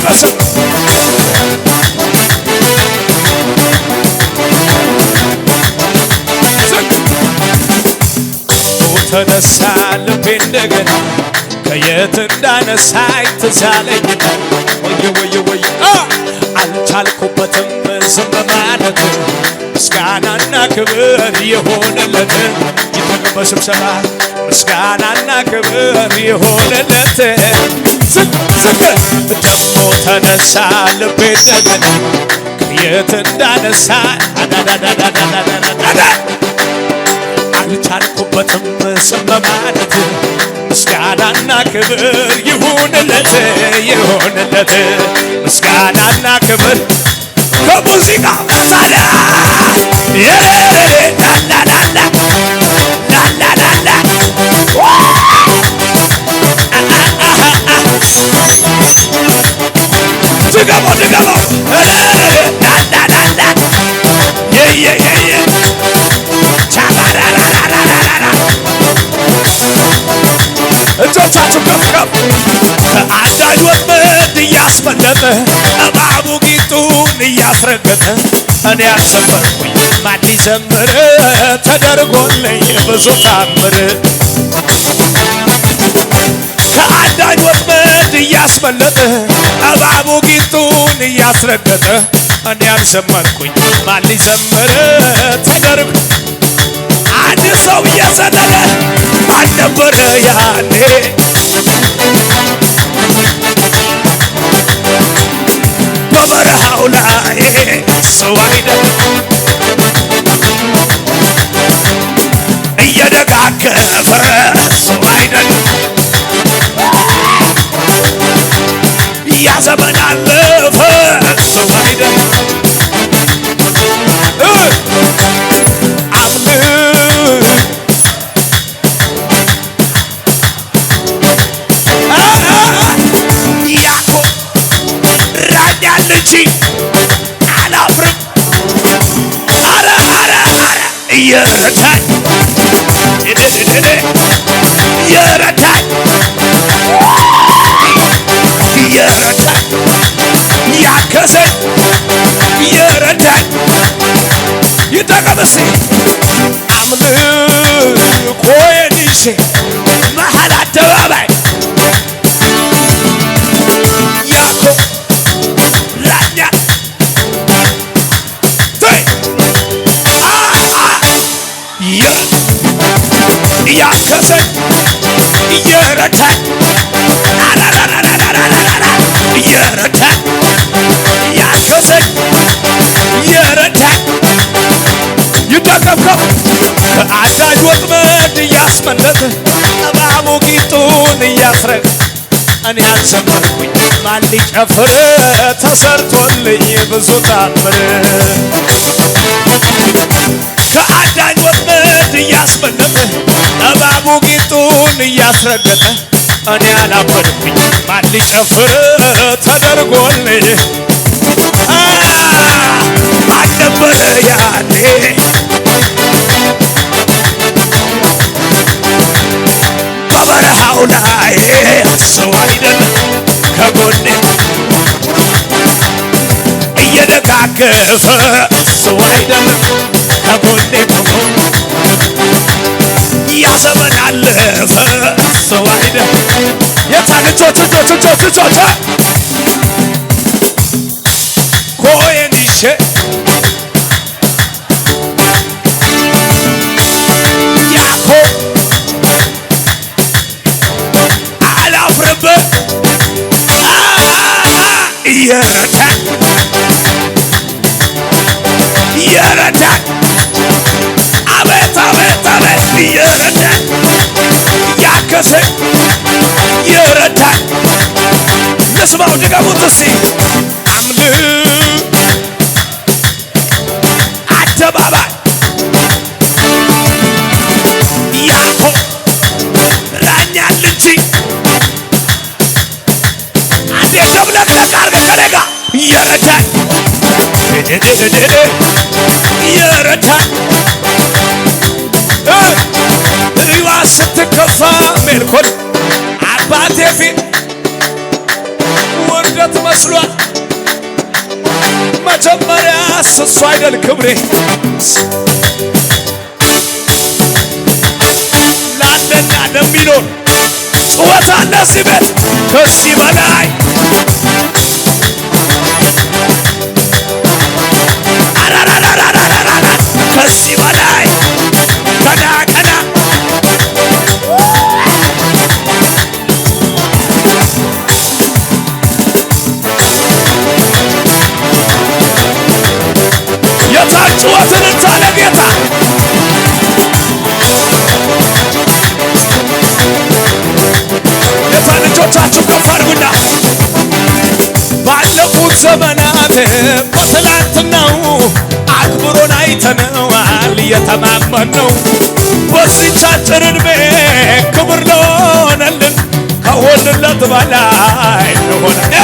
በስም ተነሳ ልቤ እንደገና ከየት እንዳነሳኝ ትዝ አለኝና ወየ አልቻልኩበትም ዝም ማለት ምስጋናና ክብር የሆነለት ይተገበ ስብሰባ ምስጋናና ክብር የሆነለት ዝግ ደሞ ተነሳ ልቤ እንደገና ከየት እንዳነሳኝ አልቻልኩበትም ዝም ማለት ምስጋናና ክብር ይሁንለት ይሁንለት ምስጋናና ክብር ከሙዚቃ መሳሪያ ላላላላ ላላላላ ድገሞ ላላላላ እጆቻችሁ ከፍ ከፍ ከአዳኝ ወጥመድ እያስመለጠ እባቡ ጊንጡን እያስረገጠ እኔ ያልዘመርኩኝ ማን ሊዘምር ተደርጎልኝ ብዙ ታምር ከአዳኝ ወጥመድ እያስመለጠ እባቡ ጊንጡን እያስረገጠ እኔ ያልዘመርኩኝ ማን ሊዘምር ተደርጎ አንድ ሰው እየዘለለ አልነበረ ያኔ በበረሃው ላይ ሰው አይደለም እየደጋገፈ ሰው አይደለም ያዘመን አለፈ ሰው አይደለም አላፍርም የረታኝ የረታኝ የረታኝ ያከሰኝ የረታኝ ይጠቀምስ አምልኮዬን ይዤ መሃል አደባባይ ያከሰኝ የረታኝ የረታኝ ያከሰኝ የረታኝ ይጠቀምከው ከአዳኝ ወጥመድ እያስመለጠ እባቡ ጊንጡን እያስረገ እኔ ያልዘመርኩኝ ማን ሊጨፍር ተሰርቶልኝ ብዙ ታምር ከአዳኝ ወጥመድ እያስመለጠ እባቡ ጊንጡን እያስረገጠ እኔ ያላበድኩኝ ማን ሊጨፍር ተደርጎልኝ አልነበረ ያኔ በበረሃው ላይ ሰው አይደለም ከጎኔ እየደጋገፈ ሰው አይደለም ከጎኔ ቆሞ ያዘመን አለፈ ሰው አይደለም የታልጆች ኮዬን ይዤ ያኮ አላፍርበት የረታኝ የረታኝ አቤት የረታኝ ያከሰኝ የረታኝ ልስማው ድገሙት እስቲ አደባባይ ያኮ ራኛል እንጂ አንዴ ደብለቅለቅ አርገ ከኔጋ የረታኝ የረታኝ እዩዋ ስትከፋ ሜልኮል አባቴ ፊት ውርደት መስሏል። መጀመሪያ እሱ አይደል ክብሬ ላለና ለሚኖር ጩኸት አለ እዚህ ቤት ከዚህ በላይ ከዚህ በላይ ቀና ቀና የታል ጩኸትን እንታለ ጌታ የታል ልጆቻችሁ ከፍ አድርጉና ባለፉት ዘመናት በትላንትናው አክብሮን አይተነዋል የተማመነው በዚህች አጭር ዕድሜ ክብር ለሆነልን ከሆንለት በላይ ለሆነ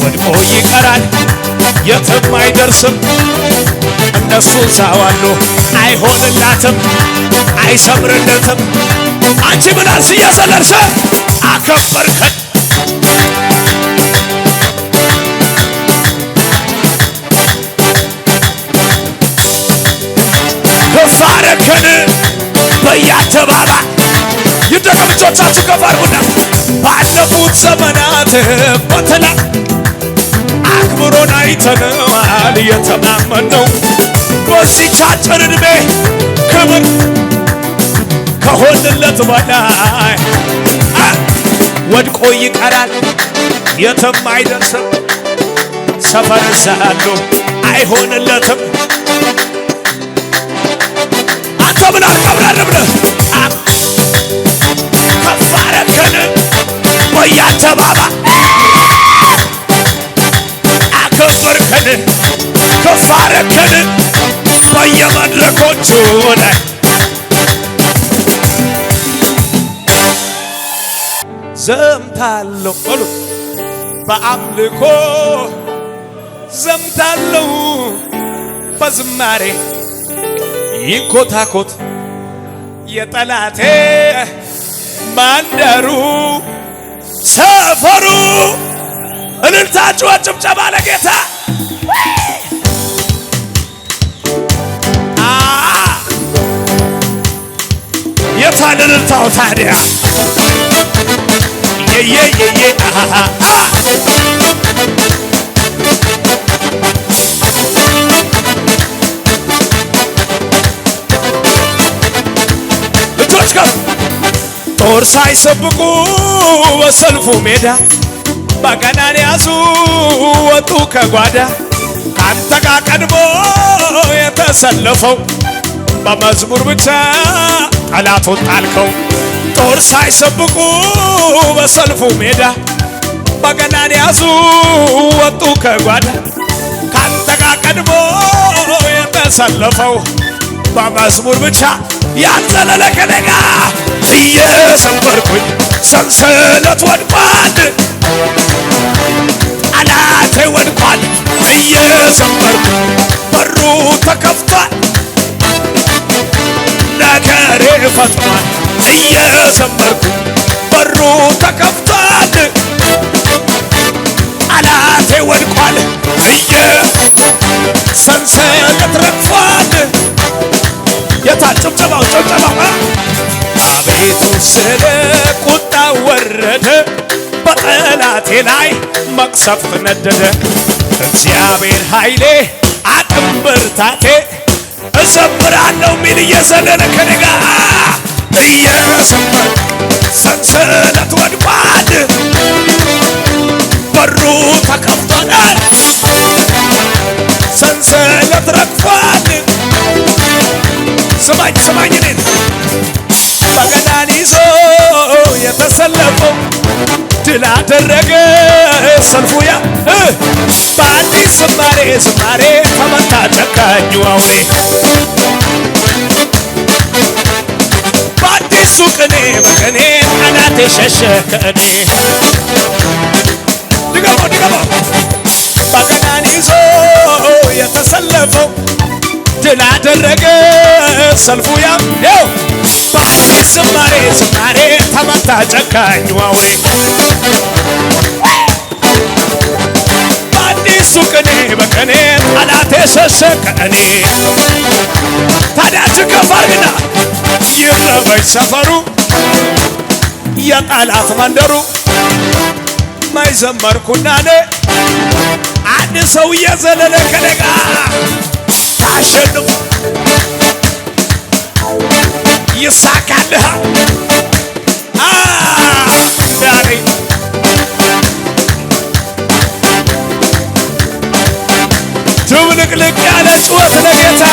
ወድቆ ይቀራል የትም አይደርስም እነሱ ሳዋሉ አይሆንላትም አይሰምርለትም አንቺ ምናልሽ እየዘለልሽ አከበርከን ከፋረከን በየአደባባይ ይደገም እጆቻችሁ ከፍ አድርጉና ባለፉት ዘመናት በተላ አክብሮን አይተነዋል የተማመነው በዚህች አጭር ዕድሜ ክብር ከሆንለት በላይ ወድቆ ይቀራል የትም አይደርስም ሰፈር ሳሉ አይሆንለትም አንተ ምን አልቀብራል ብለህ ከፍ አረከን በየአደባባይ አከበርከን ከፍ አረከን በየመድረኮቹ ላይ ዘምታለሁ በሉ በአምልኮ ዘምታለሁ በዝማሬ ይንኮታኮት የጠላቴ ማንደሩ ሰፈሩ እልልታችሁ ጭብጨባ ለጌታ የታል እልልታው ታዲያ የየየየ ልጆች ጋር ጦር ሳይሰብቁ በሰልፉ ሜዳ በገናን ያዙ ወጡ ከጓዳ ካንተ ጋር ቀድሞ የተሰለፈው በመዝሙር ብቻ ጠላቱን ጣልከው ጦር ሳይሰብቁ በሰልፉ ሜዳ በገናን ያዙ ወጡ ከጓዳ ካንተ ጋር ቀድሞ የተሰለፈው በመዝሙር ብቻ ያንዘለለ ከነጋ እየሰበርኩኝ ሰንሰለት ወድቋል ጠላቴ ወድቋል እየሰበርኩኝ በሩ ተከፍቷል ነገሬ ፈጥኗል እየሰበርኩኝ በሩ ተከፍቷል ጠላቴ ወድቋል ሰንሰለት ረግፏል የታል ጭብጨባው አቤቱ ስለ ቁጣ ወረደ በጠላቴ ላይ መቅሰፍት ነደደ እግዚአብሔር ኃይሌ አቅም ብርታቴ እዘምራለሁ ሚል እየዘለለ ከነጋ እየሰበር ሰንሰለት ወድቋል በሩ ተከፍቷል ሰንሰለት ረግፏል ስማኝ እኔን በገናን ይዞ የተሰለፈው ድል አደረገ ሰልፉ ያ በአዲስ ዝማሬ ተመታ ጨካኙ አውሬ በአዲሱ ቅኔ በቅኔ ጠላቴ ሸሸ ከእኔ ድገሞ በገናን ይዞ የተሰለፈው ድል አደረገ ሰልፉ ያው በአዲስ ዝማሬ ተመታ ጨካኙ አውሬ በቀኔ ጠላቴ ሸሸ ከእኔ ታዲያ ችግር አድርግና ይረበሽ ሰፈሩ የጠላት መንደሩ ማይዘመርኩና እኔ አንድ ሰው እየዘለለ ከነጋ ታሸንፍ ይሳካልሃል ዳሬ ድብልቅልቅ ያለ ጩኸት ለጌታ